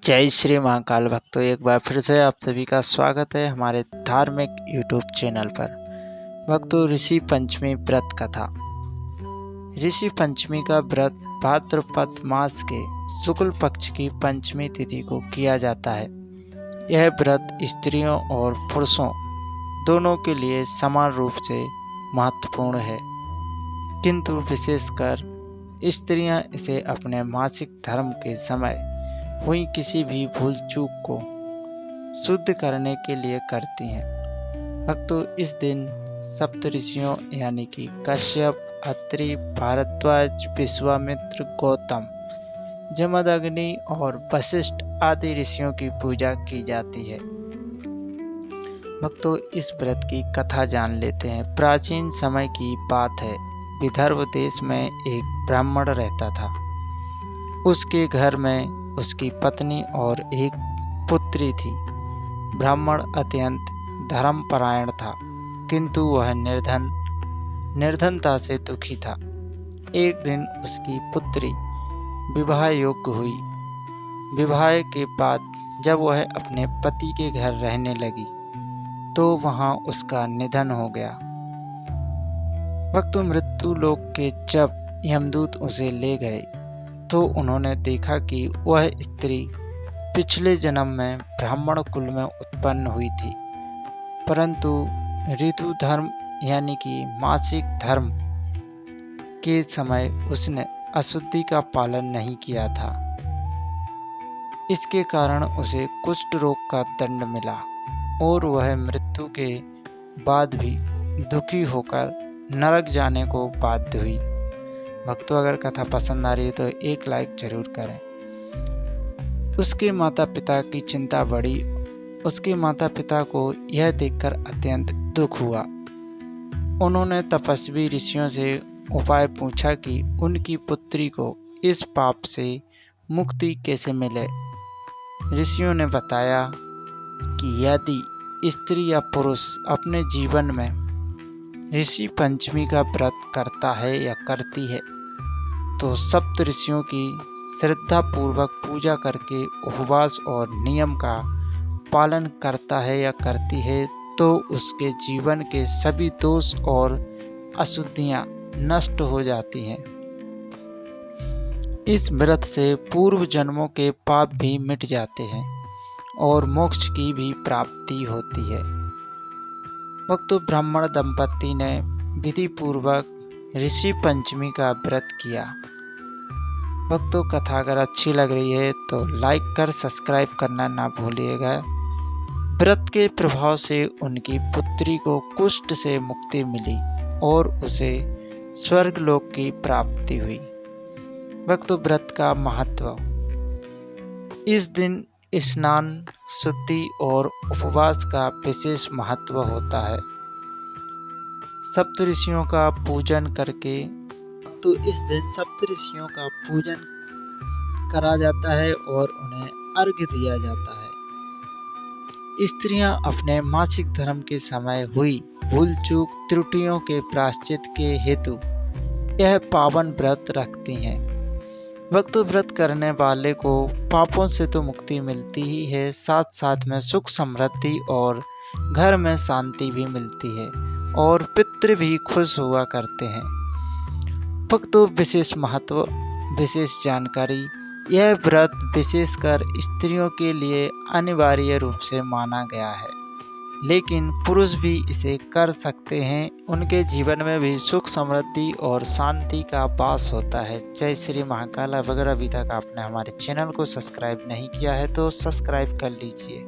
जय श्री महाकाल भक्तों, एक बार फिर से आप सभी का स्वागत है हमारे धार्मिक यूट्यूब चैनल पर। भक्तों, ऋषि पंचमी व्रत कथा। ऋषि पंचमी का व्रत भाद्रपद मास के शुक्ल पक्ष की पंचमी तिथि को किया जाता है। यह व्रत स्त्रियों और पुरुषों दोनों के लिए समान रूप से महत्वपूर्ण है, किंतु विशेषकर स्त्रियां इसे अपने मासिक धर्म के समय हुई किसी भी भूल चूक को शुद्ध करने के लिए करती हैं। भक्तों, इस दिन सप्तऋषियों यानी कि कश्यप, अत्रि, भारद्वाज, विश्वामित्र, गौतम, जमदग्नि और वशिष्ठ आदि ऋषियों की पूजा की जाती है। भक्तों, इस व्रत की कथा जान लेते हैं। प्राचीन समय की बात है। विदर्भ देश में एक ब्राह्मण रहता था। उसके घर में उसकी पत्नी और एक पुत्री थी। ब्राह्मण अत्यंत धर्मपरायण था, किंतु वह निर्धनता से दुखी था। एक दिन उसकी पुत्री विवाह योग्य हुई। विवाह के बाद जब वह अपने पति के घर रहने लगी तो वहां उसका निधन हो गया। वक्त मृत्यु लोक के जब यमदूत उसे ले गए तो उन्होंने देखा कि वह स्त्री पिछले जन्म में ब्राह्मण कुल में उत्पन्न हुई थी, परंतु ऋतु धर्म यानी कि मासिक धर्म के समय उसने अशुद्धि का पालन नहीं किया था। इसके कारण उसे कुष्ठ रोग का दंड मिला और वह मृत्यु के बाद भी दुखी होकर नरक जाने को बाध्य हुई। भक्तों, अगर कथा पसंद आ रही है तो एक लाइक जरूर करें। उसके माता पिता की चिंता बढ़ी। उसके माता पिता को यह देखकर अत्यंत दुख हुआ। उन्होंने तपस्वी ऋषियों से उपाय पूछा कि उनकी पुत्री को इस पाप से मुक्ति कैसे मिले। ऋषियों ने बताया कि यदि स्त्री या पुरुष अपने जीवन में ऋषि पंचमी का व्रत करता है या करती है तो सप्त ऋषियों की श्रद्धा पूर्वक पूजा करके उपवास और नियम का पालन करता है या करती है तो उसके जीवन के सभी दोष और अशुद्धियां नष्ट हो जाती हैं। इस व्रत से पूर्व जन्मों के पाप भी मिट जाते हैं और मोक्ष की भी प्राप्ति होती है। भक्तों, ब्राह्मण दंपति ने विधि पूर्वक ऋषि पंचमी का व्रत किया। भक्तों, कथा अगर अच्छी लग रही है तो लाइक कर सब्सक्राइब करना ना भूलिएगा। व्रत के प्रभाव से उनकी पुत्री को कुष्ठ से मुक्ति मिली और उसे स्वर्ग लोक की प्राप्ति हुई। भक्तों, व्रत का महत्व। इस दिन स्नान, शुद्धि और उपवास का विशेष महत्व होता है। सप्तऋषियों का पूजन करके तो इस दिन सप्तऋषियों का पूजन करा जाता है और उन्हें अर्घ्य दिया जाता है। स्त्रियां अपने मासिक धर्म के समय हुई भूल चूक त्रुटियों के प्रायश्चित के हेतु यह पावन व्रत रखती हैं। भक्तों, व्रत करने वाले को पापों से तो मुक्ति मिलती ही है, साथ साथ में सुख समृद्धि और घर में शांति भी मिलती है और पितृ भी खुश हुआ करते हैं। भक्तों, विशेष महत्व, विशेष जानकारी। यह व्रत विशेषकर स्त्रियों के लिए अनिवार्य रूप से माना गया है, लेकिन पुरुष भी इसे कर सकते हैं। उनके जीवन में भी सुख समृद्धि और शांति का वास होता है। जय श्री महाकाल। अगर अभी तक आपने हमारे चैनल को सब्सक्राइब नहीं किया है तो सब्सक्राइब कर लीजिए।